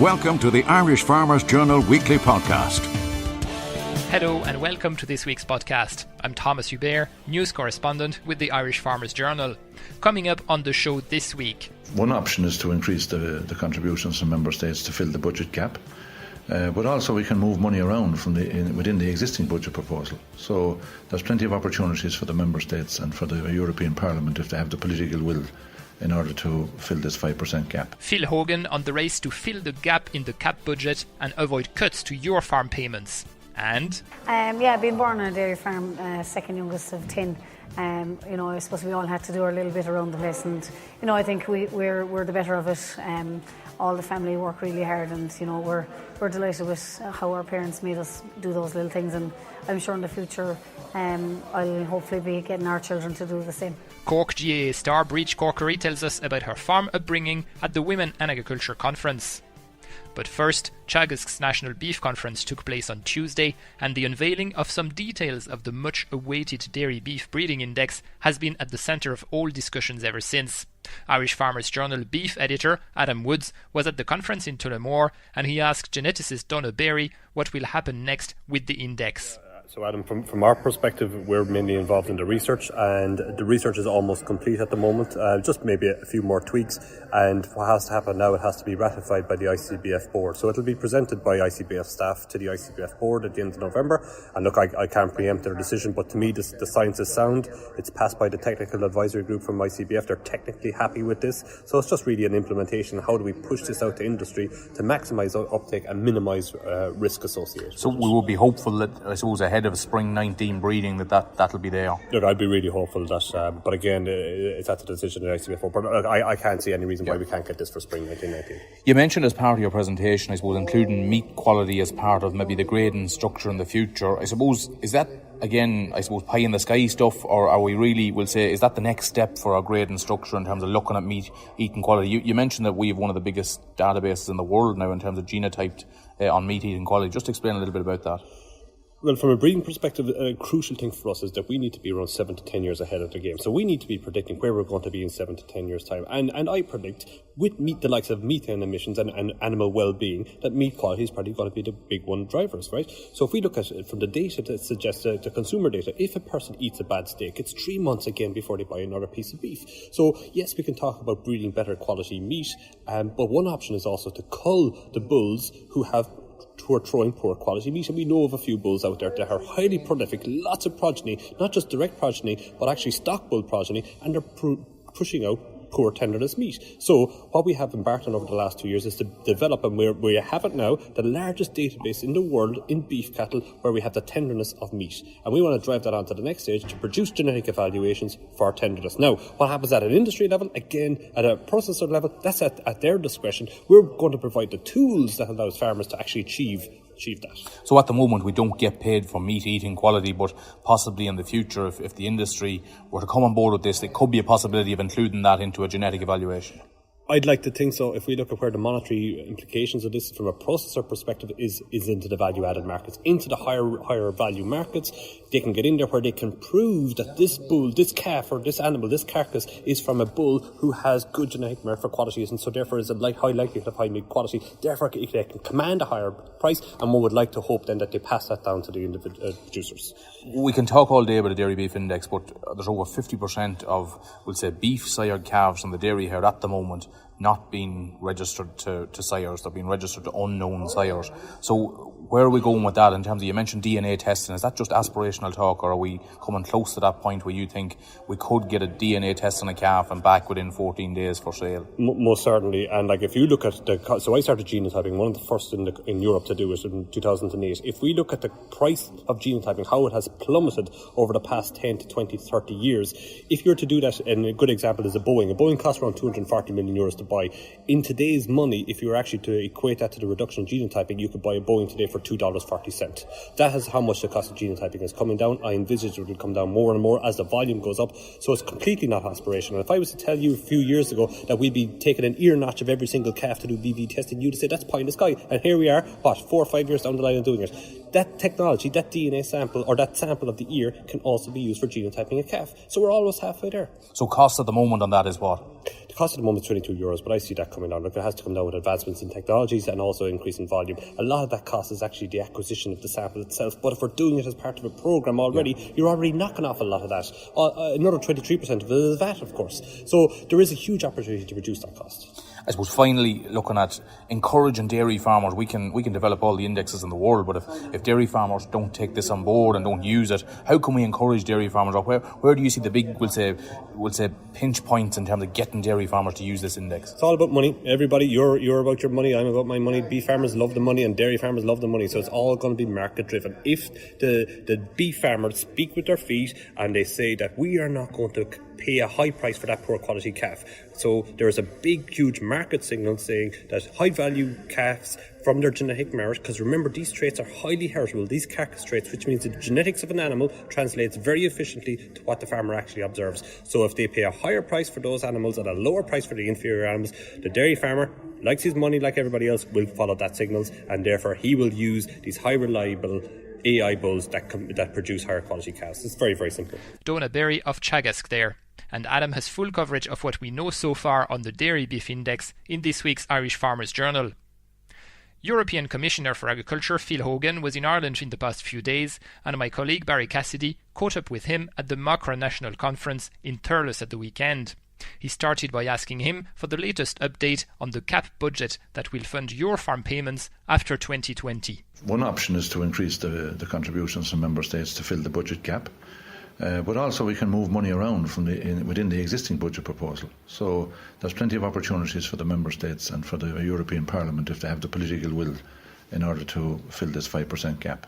Welcome to the Irish Farmers Journal Weekly Podcast. Hello and welcome to this week's podcast. I'm Thomas Hubert, news correspondent with the Irish Farmers Journal. Coming up on the show this week. One option is to increase the contributions from member states to fill the budget gap. But also we can move money around from within the existing budget proposal. So there's plenty of opportunities for the member states and for the European Parliament if they have the political will in order to fill this 5% gap. Phil Hogan on the race to fill the gap in the CAP budget and avoid cuts to your farm payments. And? Being born on a dairy farm, second youngest of 10, I suppose we all had to do our little bit around the place, and I think we're the better of it. All the family work really hard, and we're delighted with how our parents made us do those little things, and I'm sure in the future I'll hopefully be getting our children to do the same. Cork GAA star Briege Corkery tells us about her farm upbringing at the Women and Agriculture Conference. But first, Teagasc's National Beef Conference took place on Tuesday, and the unveiling of some details of the much-awaited Dairy Beef Breeding Index has been at the centre of all discussions ever since. Irish Farmers Journal beef editor Adam Woods was at the conference in Tullamore, and he asked geneticist Donna Berry what will happen next with the index. So Adam, from our perspective, we're mainly involved in the research, and the research is almost complete at the moment, just maybe a few more tweaks, and what has to happen now, it has to be ratified by the ICBF board. So it'll be presented by ICBF staff to the ICBF board at the end of November, and look, I can't preempt their decision, but to me the science is sound. It's passed by the technical advisory group from ICBF. They're technically happy with this, so it's just really an implementation. How do we push this out to industry to maximise uptake and minimise risk associated? So we will be hopeful that, I suppose, ahead of spring 19 breeding that'll be there. Look, I'd be really hopeful that, but again, it's at the decision of the ICBF. But look, I can't see any reason why we can't get this for spring 1919. You mentioned as part of your presentation, I suppose, including meat quality as part of maybe the grading structure in the future. I suppose, is that, again, pie in the sky stuff, or are we really, we'll say, is that the next step for our grading structure in terms of looking at meat eating quality? You mentioned that we have one of the biggest databases in the world now in terms of genotyped on meat eating quality. Just explain a little bit about that. Well, from a breeding perspective, a crucial thing for us is that we need to be around 7 to 10 years ahead of the game. So we need to be predicting where we're going to be in 7 to 10 years' time. And I predict, with meat, the likes of methane emissions and animal well-being, that meat quality is probably going to be the big one drivers, right? So if we look at it from the data that suggests the consumer data, if a person eats a bad steak, it's 3 months again before they buy another piece of beef. So yes, we can talk about breeding better quality meat, but one option is also to cull the bulls who are throwing poor quality meat, and we know of a few bulls out there that are highly prolific, lots of progeny, not just direct progeny, but actually stock bull progeny, and they're pushing out poor tenderness meat. So what we have embarked on over the last 2 years is to develop, and we have it now, the largest database in the world in beef cattle where we have the tenderness of meat. And we want to drive that on to the next stage to produce genetic evaluations for tenderness. Now, what happens at an industry level, again, at a processor level, that's at their discretion. We're going to provide the tools that allows farmers to actually achieve that. So at the moment we don't get paid for meat eating quality, but possibly in the future, if the industry were to come on board with this, there could be a possibility of including that into a genetic evaluation. I'd like to think so. If we look at where the monetary implications of this from a processor perspective is into the value-added markets, into the higher value markets, they can get in there where they can prove that this bull, this calf, or this animal, this carcass is from a bull who has good genetic merit for qualities, and so therefore is a high likelihood of high meat quality. Therefore, they can command a higher price, and one would like to hope then that they pass that down to the individual producers. We can talk all day about the Dairy Beef Index, but there's over 50% of, we'll say, beef sired calves on the dairy herd at the moment not being registered to sires. They're being registered to unknown sires. So where are we going with that in terms of, you mentioned DNA testing, is that just aspirational talk, or are we coming close to that point where you think we could get a DNA test on a calf and back within 14 days for sale? Most certainly. And if you look at so I started genotyping, one of the first in Europe to do it in 2008. If we look at the price of genotyping, how it has plummeted over the past 10 to 20, 30 years, if you were to do that, and a good example is a Boeing costs around 240 million euros to buy. In today's money, if you were actually to equate that to the reduction in genotyping, you could buy a Boeing today for $2.40. That is how much the cost of genotyping is coming down. I envisage it will come down more and more as the volume goes up. So it's completely not aspirational. If I was to tell you a few years ago that we'd be taking an ear notch of every single calf to do BV testing, you'd say that's pie in the sky. And here we are, 4 or 5 years down the line of doing it. That technology, that DNA sample, or that sample of the ear, can also be used for genotyping a calf. So we're almost halfway there. So cost at the moment on that is what? The cost at the moment is €22, but I see that coming down. Look, it has to come down with advancements in technologies and also increasing volume. A lot of that cost is actually the acquisition of the sample itself, but if we're doing it as part of a programme already, you're already knocking off a lot of that. Another 23% of it is VAT, of course. So there is a huge opportunity to reduce that cost. I suppose finally looking at encouraging dairy farmers, we can develop all the indexes in the world, but if dairy farmers don't take this on board and don't use it, how can we encourage dairy farmers? Or where do you see the big, we'll say pinch points in terms of getting dairy farmers to use this index? It's all about money. Everybody, you're about your money, I'm about my money. Beef farmers love the money and dairy farmers love the money, so it's all going to be market driven. If the beef farmers speak with their feet and they say that we are not going to pay a high price for that poor quality calf. So there is a big, huge market signal saying that high value calves from their genetic merit, because remember, these traits are highly heritable, these carcass traits, which means the genetics of an animal translates very efficiently to what the farmer actually observes. So if they pay a higher price for those animals and a lower price for the inferior animals, the dairy farmer likes his money like everybody else, will follow that signals, and therefore he will use these high reliable AI bulls that produce higher quality calves. It's very, very simple. Donna Berry of Teagasc there. And Adam has full coverage of what we know so far on the Dairy Beef Index in this week's Irish Farmers Journal. European Commissioner for Agriculture Phil Hogan was in Ireland in the past few days, and my colleague Barry Cassidy caught up with him at the Macra National Conference in Thurles at the weekend. He started by asking him for the latest update on the CAP budget that will fund your farm payments after 2020. One option is to increase the contributions from member states to fill the budget gap. But also we can move money around within the existing budget proposal. So there's plenty of opportunities for the member states and for the European Parliament if they have the political will in order to fill this 5% gap.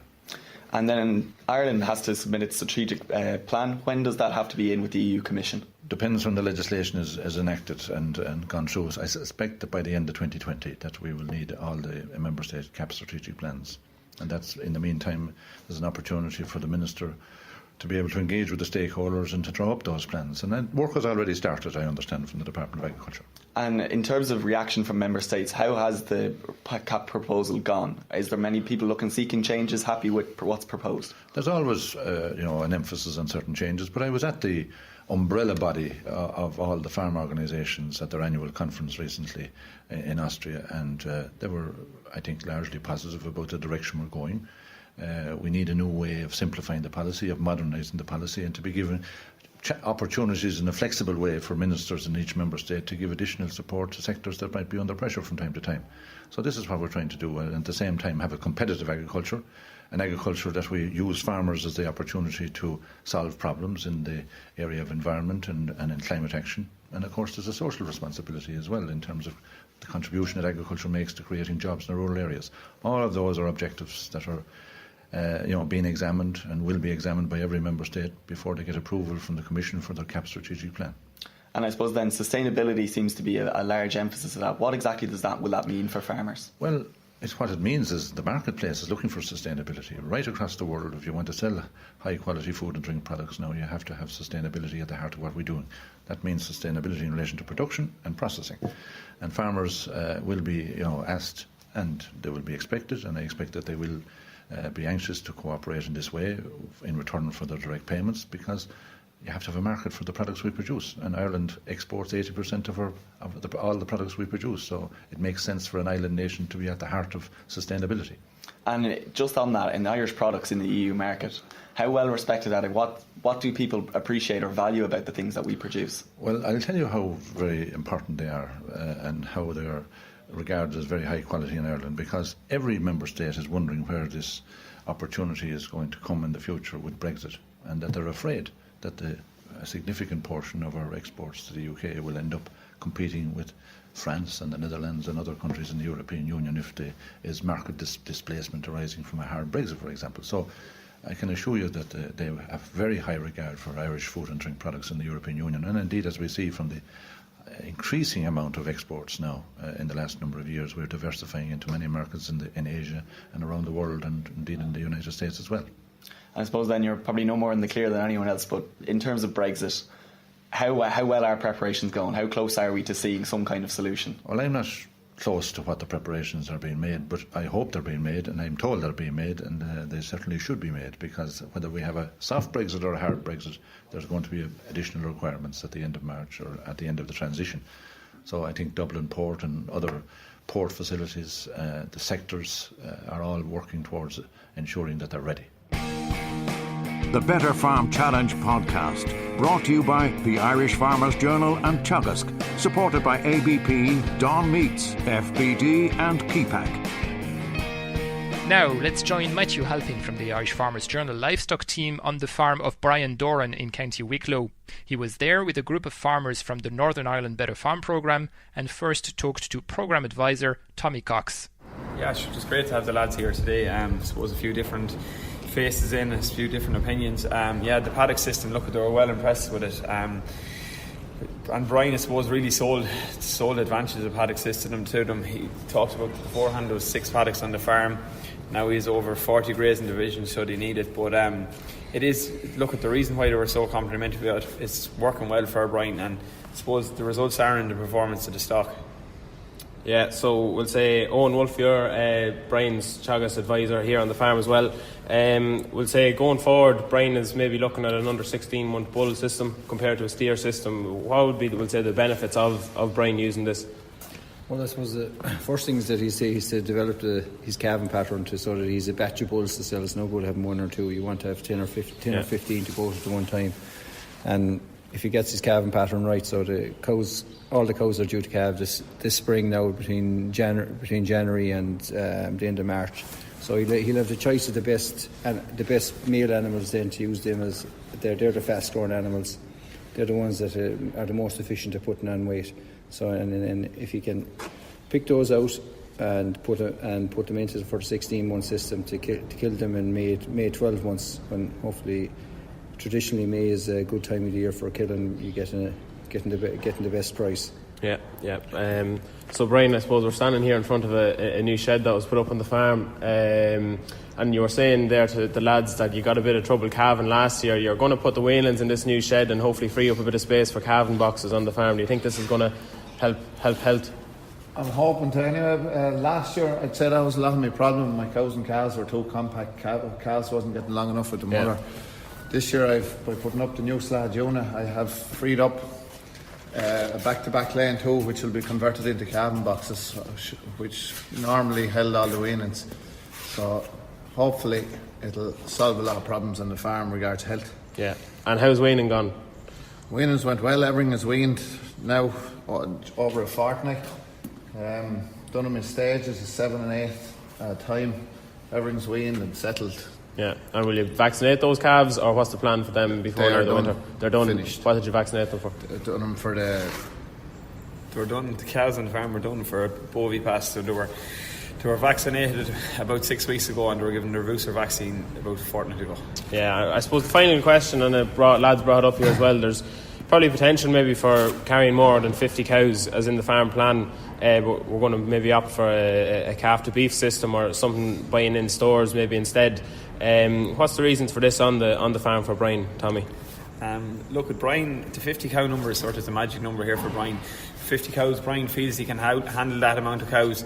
And then Ireland has to submit its strategic plan. When does that have to be in with the EU Commission? Depends when the legislation is enacted and gone through. I suspect that by the end of 2020 that we will need all the member state CAP strategic plans. And that's, in the meantime, there's an opportunity for the Minister to be able to engage with the stakeholders and to draw up those plans. And that work has already started, I understand, from the Department of Agriculture. And in terms of reaction from member states, how has the CAP proposal gone? Is there many people seeking changes, happy with what's proposed? There's always an emphasis on certain changes, but I was at the umbrella body of all the farm organisations at their annual conference recently in Austria, and they were, I think, largely positive about the direction we're going. We need a new way of simplifying the policy, of modernising the policy, and to be given opportunities in a flexible way for ministers in each member state to give additional support to sectors that might be under pressure from time to time. So this is what we're trying to do, and at the same time have a competitive agriculture, an agriculture that we use farmers as the opportunity to solve problems in the area of environment and in climate action. And of course there's a social responsibility as well in terms of the contribution that agriculture makes to creating jobs in the rural areas. All of those are objectives that are being examined and will be examined by every member state before they get approval from the Commission for their CAP strategic plan. And I suppose then sustainability seems to be a large emphasis of that. What exactly will that mean for farmers? Well, what it means is the marketplace is looking for sustainability. Right across the world, if you want to sell high quality food and drink products now, you have to have sustainability at the heart of what we're doing. That means sustainability in relation to production and processing. And farmers will be asked, and they will be expected, and I expect that they will be anxious to cooperate in this way in return for their direct payments, because you have to have a market for the products we produce, and Ireland exports 80% of all the products we produce, so it makes sense for an island nation to be at the heart of sustainability. And just on that, in Irish products in the EU market, how well respected are they? What do people appreciate or value about the things that we produce? Well, I'll tell you how very important they are and how they are regarded as very high quality in Ireland, because every member state is wondering where this opportunity is going to come in the future with Brexit, and that they're afraid that a significant portion of our exports to the UK will end up competing with France and the Netherlands and other countries in the European Union if there is market displacement arising from a hard Brexit, for example. So I can assure you that they have very high regard for Irish food and drink products in the European Union, and indeed, as we see from the increasing amount of exports now in the last number of years, we're diversifying into many markets in Asia and around the world, and indeed in the United States as well. I suppose then you're probably no more in the clear than anyone else, but in terms of Brexit, how well are preparations going? How close are we to seeing some kind of solution? Well, I'm not close to what the preparations are being made, but I hope they're being made, and I'm told they're being made, and they certainly should be made, because whether we have a soft Brexit or a hard Brexit, there's going to be additional requirements at the end of March or at the end of the transition. So I think Dublin Port and other port facilities, the sectors are all working towards ensuring that they're ready. The Better Farm Challenge podcast, brought to you by the Irish Farmers Journal and Teagasc, supported by ABP, Dawn Meats, FBD and Keepack. Now, let's join Matthew Halpin from the Irish Farmers Journal livestock team on the farm of Brian Doran in County Wicklow. He was there with a group of farmers from the Northern Ireland Better Farm programme and first talked to programme advisor Tommy Cox. Yeah, it's just great to have the lads here today. I suppose a few different faces in, a few different opinions. The paddock system, look, they were well impressed with it. And Brian, I suppose, really sold the advantages of paddock system to them. He talked about beforehand there was 6 paddocks on the farm. Now he's over 40 grazing divisions, so they need it. But it is, look, at the reason why they were so complimentary about it, it's working well for Brian, and I suppose the results are in the performance of the stock. Yeah, so we'll say Owen Wolfe, you're Brian's Teagasc advisor here on the farm as well. We'll say going forward, Brian is maybe looking at an under 16 month bull system compared to a steer system. What would be, we'll say, the benefits of Brian using this? Well, I suppose the first thing is that he's to develop his calving pattern so that he's a batch of bulls to sell. It's no good having 1 or 2. You want to have 10 or 15 to go at one time. And if he gets his calving pattern right, so all the cows are due to calve this spring now between January and the end of March. So he'll have the choice of the best male animals then to use them, as they're the fast growing animals. They're the ones that are the most efficient at putting on weight. So and if he can pick those out and put them into the 16-month system to kill them in May 12 months, when hopefully traditionally May is a good time of the year for killing. You getting the best price. Yeah. So Brian, I suppose we're standing here in front of a new shed that was put up on the farm, and you were saying there to the lads that you got a bit of trouble calving last year. You're going to put the weanlings in this new shed and hopefully free up a bit of space for calving boxes on the farm. Do you think this is going to help health? I'm hoping to anyway. Last year I'd said that was a lot of my problem. My cows and calves were too compact. Calves wasn't getting long enough with the mother. This year by putting up the new slab unit, I have freed up a back-to-back lane too, which will be converted into calving boxes, which normally held all the weanings. So hopefully it'll solve a lot of problems on the farm regards health. Yeah. And how's weaning gone? Weanings went well. Everything is weaned now over a fortnight. Done them in stages of 7 and 8 at a time. Everything's weaned and settled. Yeah. And will you vaccinate those calves, or what's the plan for them before the winter? They're done. Finished. What did you vaccinate them for? Done them for the. They were done. The cows on the farm were done for Bovipass, so they were vaccinated about 6 weeks ago, and they were given their booster vaccine about a fortnight ago. Yeah, I suppose the final question, and lads brought up here as well, there's probably potential maybe for carrying more than 50 cows as in the farm plan, but we're going to maybe opt for a calf to beef system or something, buying in stores maybe instead. What's the reasons for this on the farm for Brian, Tommy? Look, at Brian, the 50 cow number is sort of the magic number here for Brian. 50 cows, Brian feels he can handle that amount of cows.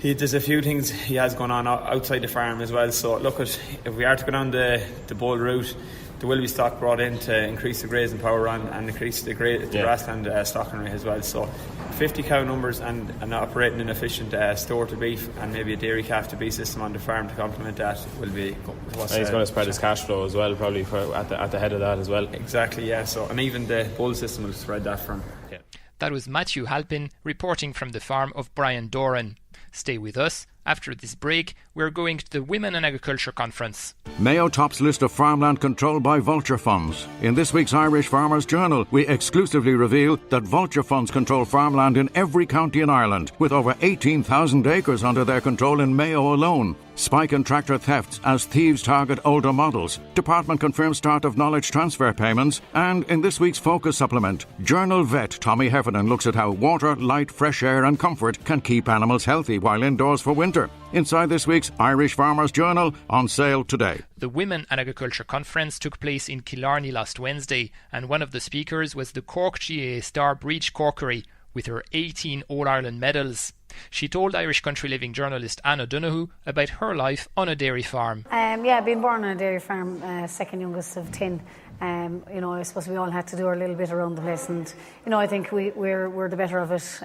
There's a few things he has going on outside the farm as well. So look, if we are to go down the bull route, there will be stock brought in to increase the grazing power and increase the grassland stocking rate as well. So 50 cow numbers and operating an efficient store to beef and maybe a dairy calf to beef system on the farm to complement that will be what's... And he's going to spread his cash flow as well, probably at the head of that as well. Exactly, yeah. So, and even the bull system will spread that for him. Yeah. That was Matthew Halpin reporting from the farm of Brian Doran. Stay with us. After this break, we're going to the Women in Agriculture Conference. Mayo tops list of farmland controlled by vulture funds. In this week's Irish Farmers Journal, we exclusively reveal that vulture funds control farmland in every county in Ireland, with over 18,000 acres under their control in Mayo alone. Spike in tractor thefts as thieves target older models. Department confirms start of knowledge transfer payments. And in this week's Focus supplement, Journal vet Tommy Heffernan looks at how water, light, fresh air and comfort can keep animals healthy while indoors for winter. Inside this week's Irish Farmers Journal, on sale today. The Women in Agriculture Conference took place in Killarney last Wednesday, and one of the speakers was the Cork GAA star Briege Corkery, with her 18 All-Ireland medals. She told Irish Country Living journalist Anna Donoghue about her life on a dairy farm. Yeah, being born on a dairy farm, second youngest of 10. I suppose we all had to do our little bit around the place, and I think we're the better of it.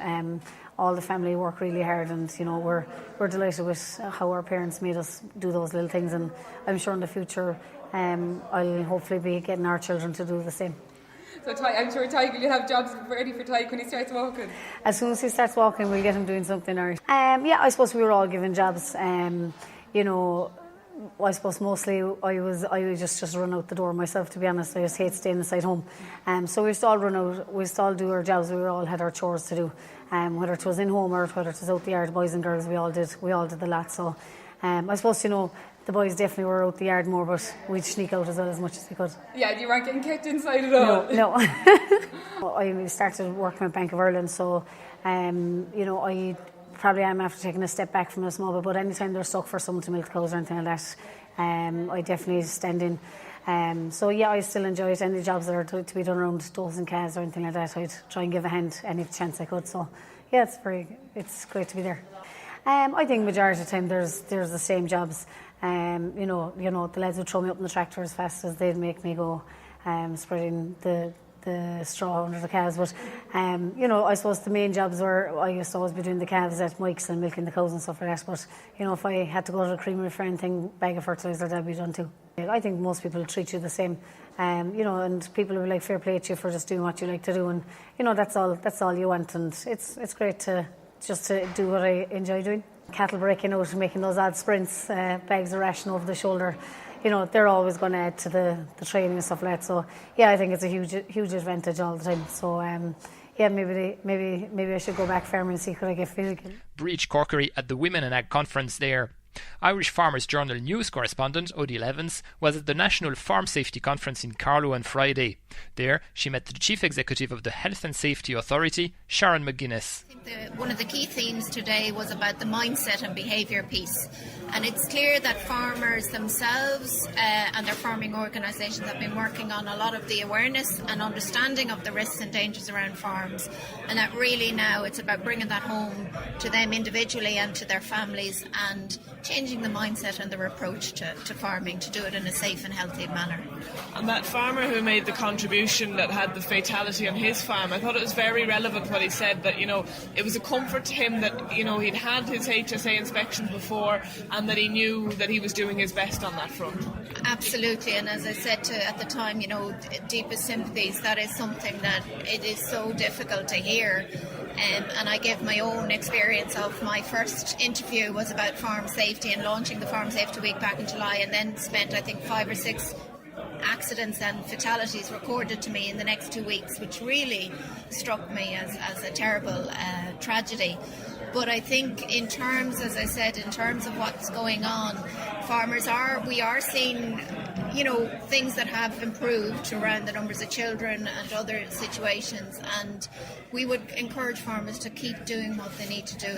All the family work really hard, and we're delighted with how our parents made us do those little things, and I'm sure in the future I'll hopefully be getting our children to do the same. So I'm sure Ty will have jobs ready for Ty when he starts walking. As soon as he starts walking, we'll get him doing something else. I suppose we were all given jobs. I suppose mostly I would just run out the door myself, to be honest. I just hate staying inside home. So we used to all run out, we used to all do our jobs, we all had our chores to do. Whether it was in home or whether it was out the yard, boys and girls, we all did the lot. So I suppose, the boys definitely were out the yard more, but we'd sneak out as well as much as we could. Yeah, you weren't getting kept inside at all? No. I started working at Bank of Ireland, so I probably am after taking a step back from a small bit, but anytime they're stuck for someone to milk the cows or anything like that, I definitely stand in. I still enjoy it. Any jobs that are to be done around dosing calves or anything like that, I'd try and give a hand any chance I could. So yeah, it's great to be there. I think majority of the time there's the same jobs. The lads would throw me up in the tractor as fast as they'd make me go, spreading the straw under the calves. But I suppose the main jobs were, I used to always be doing the calves at Mike's and milking the cows and stuff like that. But if I had to go to the creamery for anything, bag of fertiliser, that'd be done too. I think most people treat you the same, and people will be like, fair play to you for just doing what you like to do, and that's all you want, and it's great to do what I enjoy doing. Cattle breaking out and making those odd sprints, bags of ration over the shoulder, they're always going to add to the training and stuff like that. So yeah, I think it's a huge advantage all the time. So maybe I should go back farming and see could I get fit again. Briege Corkery at the Women in Ag conference there. Irish Farmers Journal news correspondent Odile Evans was at the National Farm Safety Conference in Carlow on Friday. There, she met the Chief Executive of the Health and Safety Authority, Sharon McGuinness. I think one of the key themes today was about the mindset and behaviour piece. And it's clear that farmers themselves and their farming organisations have been working on a lot of the awareness and understanding of the risks and dangers around farms, and that really now it's about bringing that home to them individually and to their families, and changing the mindset and their approach to farming to do it in a safe and healthy manner. And that farmer who made the contribution that had the fatality on his farm, I thought it was very relevant what he said, that it was a comfort to him that he'd had his HSA inspection before, and that he knew that he was doing his best on that front. Absolutely, and as I said at the time, deepest sympathies. That is something that it is so difficult to hear. And I gave my own experience of my first interview was about farm safety and launching the Farm Safety Week back in July, and then spent I think 5 or 6 accidents and fatalities recorded to me in the next 2 weeks, which really struck me as a terrible tragedy. But I think in terms, as I said, in terms of what's going on, we are seeing things that have improved around the numbers of children and other situations, and we would encourage farmers to keep doing what they need to do.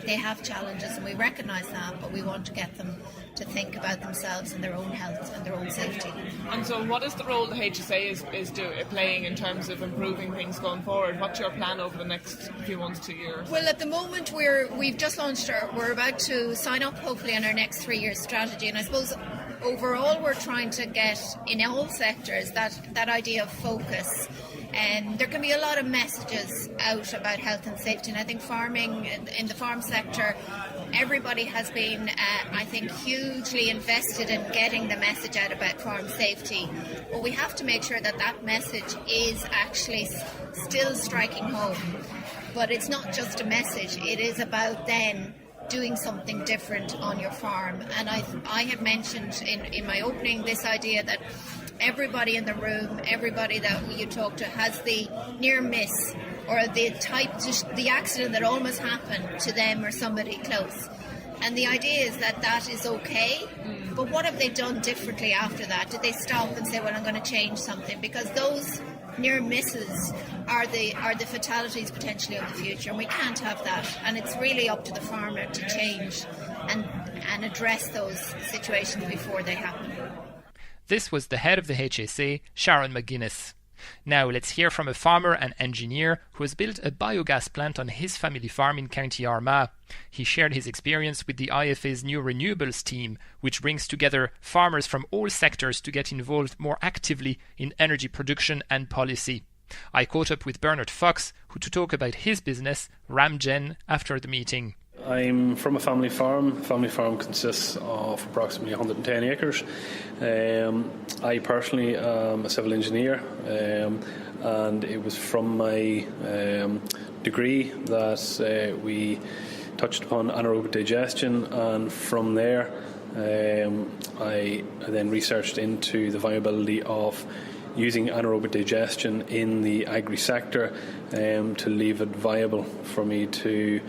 They have challenges, and we recognise that, but we want to get them to think about themselves and their own health and their own safety. And so what is the role the HSA is playing in terms of improving things going forward? What's your plan over the next few months to years? Well, at the moment we've just launched we're about to sign up hopefully on our next 3-year strategy, and I suppose overall we're trying to get in all sectors that idea of focus. And there can be a lot of messages out about health and safety, and I think farming in the farm sector, everybody has been, I think, hugely invested in getting the message out about farm safety. But we have to make sure that message is actually still striking home. But it's not just a message, it is about then doing something different on your farm. And I had mentioned in my opening this idea that everybody in the room, everybody that you talk to has the near miss or the accident that almost happened to them or somebody close. And the idea is that is okay, but what have they done differently after that? Did they stop and say, well, I'm going to change something? Because those near misses are the fatalities potentially of the future, and we can't have that. And it's really up to the farmer to change and address those situations before they happen. This was the head of the HSA, Sharon McGuinness. Now let's hear from a farmer and engineer who has built a biogas plant on his family farm in County Armagh. He shared his experience with the IFA's new renewables team, which brings together farmers from all sectors to get involved more actively in energy production and policy. I caught up with Bernard Fox, who to talk about his business, Ramgen, after the meeting. I'm from a family farm. Family farm consists of approximately 110 acres. I personally am a civil engineer, and it was from my degree that we touched upon anaerobic digestion, and from there I then researched into the viability of using anaerobic digestion in the agri sector to leave it viable for me to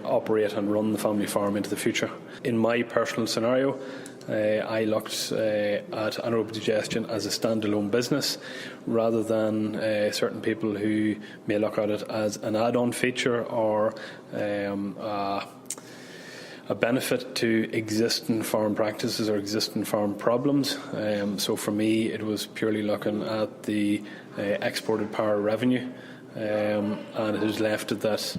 operate and run the family farm into the future. In my personal scenario, I looked at anaerobic digestion as a standalone business rather than certain people who may look at it as an add-on feature or a benefit to existing farm practices or existing farm problems. So for me, it was purely looking at the exported power revenue, and it has left it that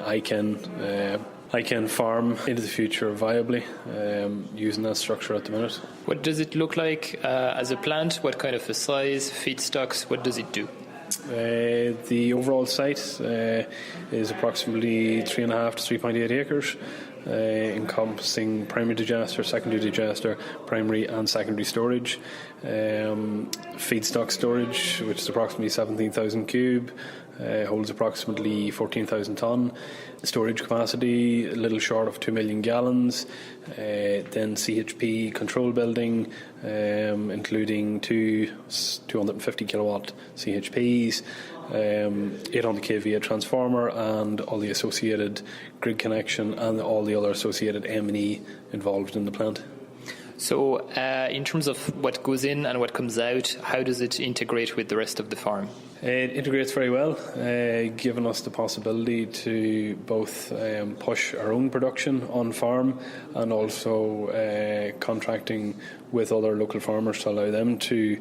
I can farm into the future viably using that structure at the minute. What does it look like as a plant? What kind of a size, feedstocks, what does it do? The overall site is approximately 3.5 to 3.8 acres, encompassing primary digester, secondary digester, primary and secondary storage, feedstock storage, which is approximately 17,000 cube, holds approximately 14,000 tonne. Storage capacity a little short of 2 million gallons. Then CHP control building, including two 250 kilowatt CHPs, 800 kVA transformer, and all the associated grid connection and all the other associated M&E involved in the plant. So in terms of what goes in and what comes out, how does it integrate with the rest of the farm? It integrates very well, giving us the possibility to both push our own production on farm and also contracting with other local farmers to allow them to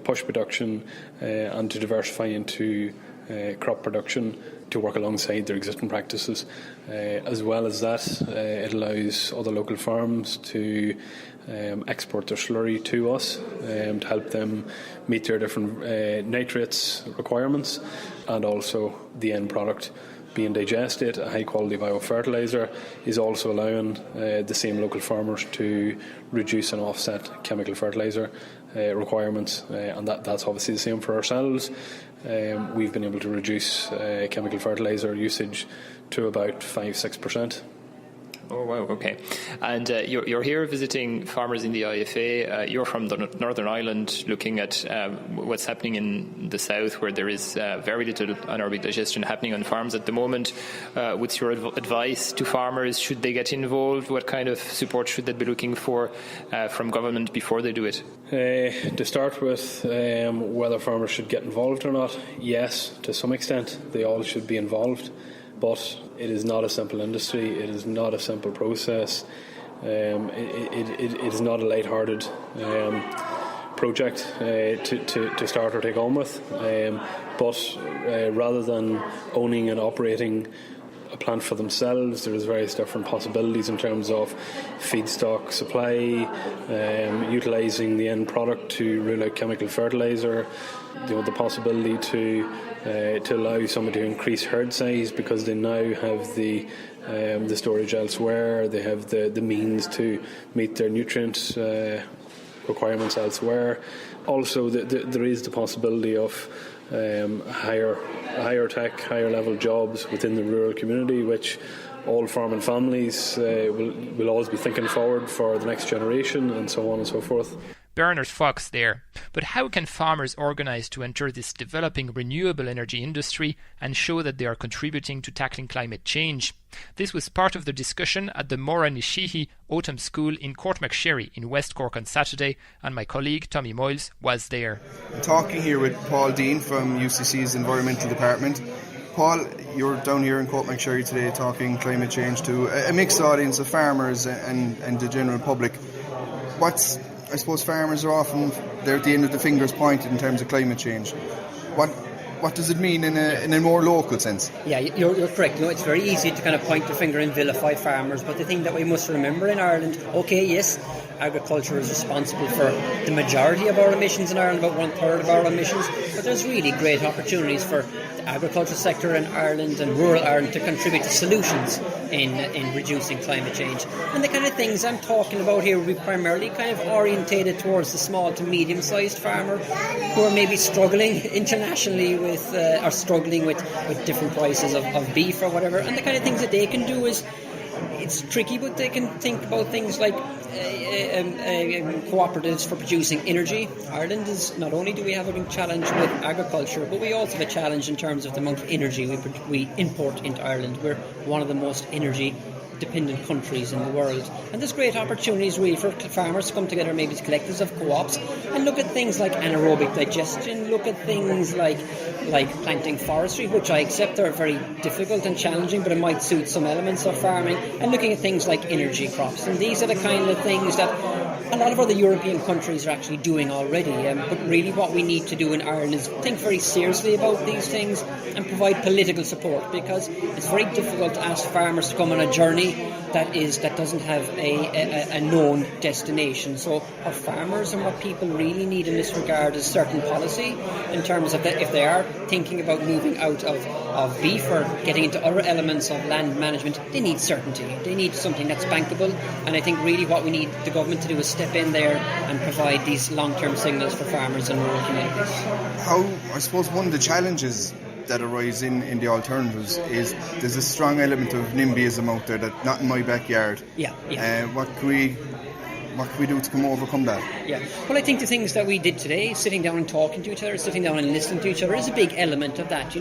push production and to diversify into crop production to work alongside their existing practices. As well as that, it allows other local farms to export their slurry to us to help them meet their different nitrates requirements, and also the end product being digested, a high quality biofertiliser, is also allowing the same local farmers to reduce and offset chemical fertiliser requirements, and that's obviously the same for ourselves. We've been able to reduce chemical fertiliser usage to about 5-6%. Oh, wow, okay. And you're here visiting farmers in the IFA. You're from the Northern Ireland, looking at what's happening in the south, where there is very little anaerobic digestion happening on farms at the moment. What's your advice to farmers? Should they get involved? What kind of support should they be looking for from government before they do it? To start with, whether farmers should get involved or not, yes, to some extent, they all should be involved. But it is not a simple industry. It is not a simple process. It is not a light-hearted project to start or take on with. But rather than owning and operating a plant for themselves, there is various different possibilities in terms of feedstock supply, utilising the end product to rule out chemical fertiliser, the possibility to allow someone to increase herd size because they now have the storage elsewhere, they have the means to meet their nutrient requirements elsewhere. Also, there is the possibility of higher tech, higher level jobs within the rural community, which all farming families will always be thinking forward for the next generation, and so on and so forth. Bernard Fox there. But how can farmers organise to enter this developing renewable energy industry and show that they are contributing to tackling climate change? This was part of the discussion at the Mora Nishihi Autumn School in Courtmacsherry in West Cork on Saturday, and my colleague Tommy Moyles was there. I'm talking here with Paul Dean from UCC's Environmental Department. Paul, you're down here in Courtmacsherry today talking climate change to a mixed audience of farmers and the general public. What's I suppose farmers are often, they're at the end of the fingers pointed in terms of climate change. What does it mean in a more local sense? Yeah, you're correct. It's very easy to kind of point the finger and vilify farmers, but the thing that we must remember in Ireland, okay, yes, agriculture is responsible for the majority of our emissions in Ireland, about 1/3 of our emissions, but there's really great opportunities for the agricultural sector in Ireland and rural Ireland to contribute to solutions in reducing climate change. And the kind of things I'm talking about here will be primarily kind of orientated towards the small to medium-sized farmer who are maybe struggling internationally with different prices of beef or whatever. And the kind of things that they can do is, it's tricky, but they can think about things like cooperatives for producing energy. Ireland is, not only do we have a big challenge with agriculture, but we also have a challenge in terms of the amount of energy we import into Ireland. We're one of the most energy dependent countries in the world, and there's great opportunities really for farmers to come together, maybe as collectives of co-ops, and look at things like anaerobic digestion, look at things like planting forestry, which I accept are very difficult and challenging, but it might suit some elements of farming, and looking at things like energy crops. And these are the kind of things that a lot of other European countries are actually doing already, but really what we need to do in Ireland is think very seriously about these things and provide political support, because it's very difficult to ask farmers to come on a journey that doesn't have a known destination. So our farmers and what people really need in this regard is certain policy in terms of that if they are thinking about moving out of beef or getting into other elements of land management, they need certainty. They need something that's bankable, and I think really what we need the government to do is step in there and provide these long-term signals for farmers and rural communities. I suppose one of the challenges that arise in the alternatives is there's a strong element of NIMBYism out there, that not in my backyard. Yeah. What can we do to overcome that? Yeah. Well, I think the things that we did today, sitting down and talking to each other, sitting down and listening to each other, is a big element of that.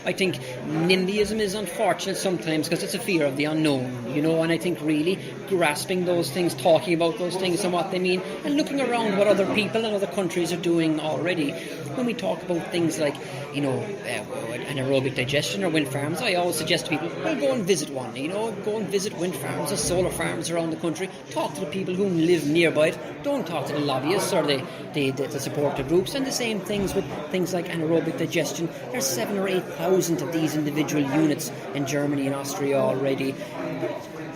I think NIMBYism is unfortunate sometimes because it's a fear of the unknown. And I think really grasping those things, talking about those things and what they mean, and looking around what other people and other countries are doing already. When we talk about things like, anaerobic digestion or wind farms, I always suggest to people, well, go and visit one. Go and visit wind farms or solar farms around the country. Talk to the people who live nearby it. Don't talk to the lobbyists or the supporter groups. And the same things with things like anaerobic digestion. There's 7,000 or 8,000 of these individual units in Germany and Austria already.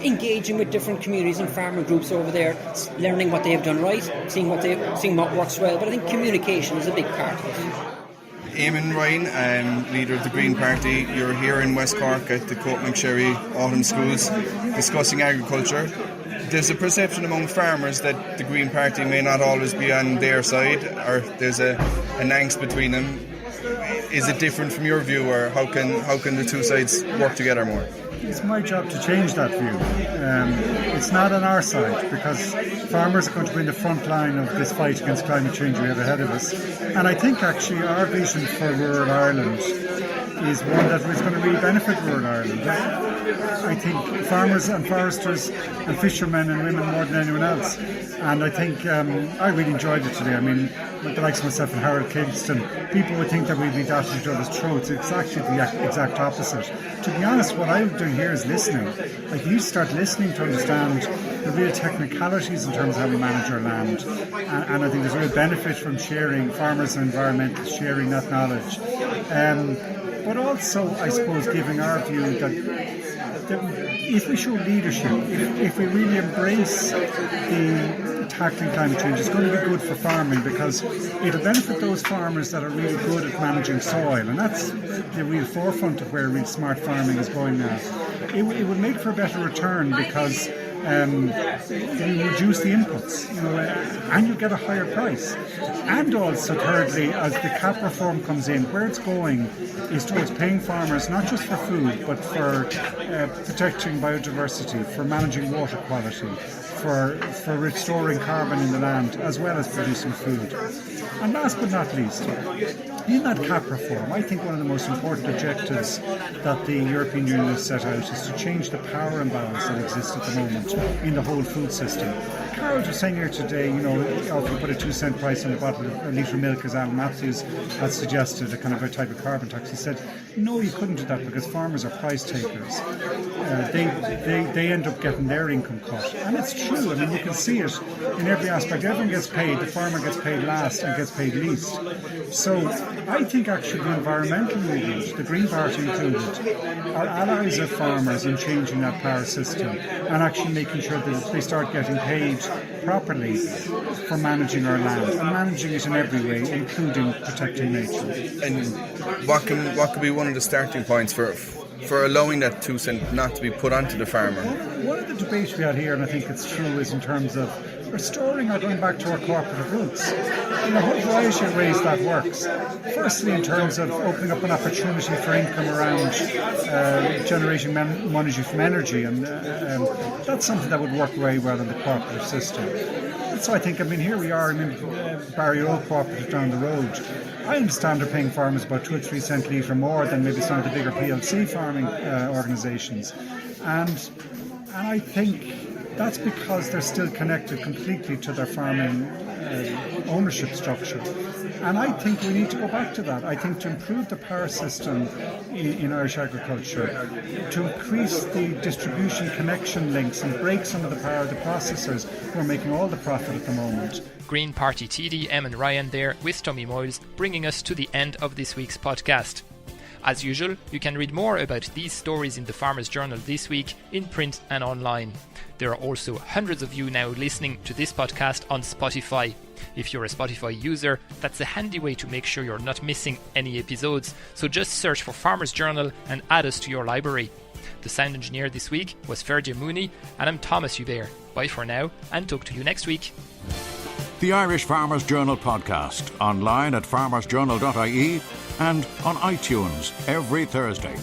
Engaging with different communities and farmer groups over there, learning what they have done right, seeing what works well. But I think communication is a big part of it. Eamon Ryan, leader of the Green Party, you're here in West Cork at the Cope McSherry Autumn Schools discussing agriculture. There's a perception among farmers that the Green Party may not always be on their side, or there's an angst between them. Is it different from your view, or how can the two sides work together more? It's my job to change that view. It's not on our side, because farmers are going to be in the front line of this fight against climate change we have ahead of us. And I think actually our vision for rural Ireland is one that is going to really benefit rural Ireland. I think farmers and foresters and fishermen and women more than anyone else. And I think I really enjoyed it today. I mean, with the likes of myself and Harold Kingston, people would think that we'd be dotting each other's throats. It's actually the exact opposite. To be honest, what I'm doing here is listening. Like, you start listening to understand the real technicalities in terms of how we manage our land. And I think there's a real benefit from sharing, farmers and environmentalists sharing that knowledge. But also, I suppose, giving our view that if we show leadership, if we really embrace the tackling climate change, it's going to be good for farming, because it'll benefit those farmers that are really good at managing soil, and that's the real forefront of where real smart farming is going now. It would make for a better return, because you reduce the inputs, and you get a higher price. And also, thirdly, as the CAP reform comes in, where it's going is towards paying farmers not just for food, but for protecting biodiversity, for managing water quality, for restoring carbon in the land, as well as producing food. And last but not least, In that CAP reform, I think one of the most important objectives that the European Union has set out is to change the power imbalance that exists at the moment in the whole food system. Carol was saying here today, if you put a 2-cent price on a bottle of a litre of milk, as Alan Matthews had suggested, a kind of a type of carbon tax, he said, no, you couldn't do that because farmers are price takers. They end up getting their income cut. And it's true. I mean, you can see it in every aspect. Everyone gets paid. The farmer gets paid last and gets paid least. So I think actually the environmental movement, the Green Party included, are allies of farmers in changing that power system and actually making sure that they start getting paid properly for managing our land and managing it in every way, including protecting nature. And what could be one of the starting points for allowing that 2 cent not to be put onto the farmer? One of the debates we had here, and I think it's true, is in terms of restoring or going back to our cooperative roots. In a whole variety of ways that works. Firstly, in terms of opening up an opportunity for income around generating money from energy, and that's something that would work very well in the cooperative system. So I think, here we are in Barry Oak Cooperative down the road. I understand they're paying farmers about 2 or 3 cent litre more than maybe some of the bigger PLC farming organisations. And I think that's because they're still connected completely to their farming ownership structure. And I think we need to go back to that. I think to improve the power system in Irish agriculture, to increase the distribution connection links and break some of the power of the processors who are making all the profit at the moment. Green Party TD Eamon Ryan there with Tommy Moyles, bringing us to the end of this week's podcast. As usual, you can read more about these stories in the Farmers' Journal this week in print and online. There are also hundreds of you now listening to this podcast on Spotify. If you're a Spotify user, that's a handy way to make sure you're not missing any episodes, so just search for Farmers' Journal and add us to your library. The sound engineer this week was Ferdia Mooney, and I'm Thomas Hubert. Bye for now, and talk to you next week. The Irish Farmers' Journal podcast, online at farmersjournal.ie and on iTunes every Thursday.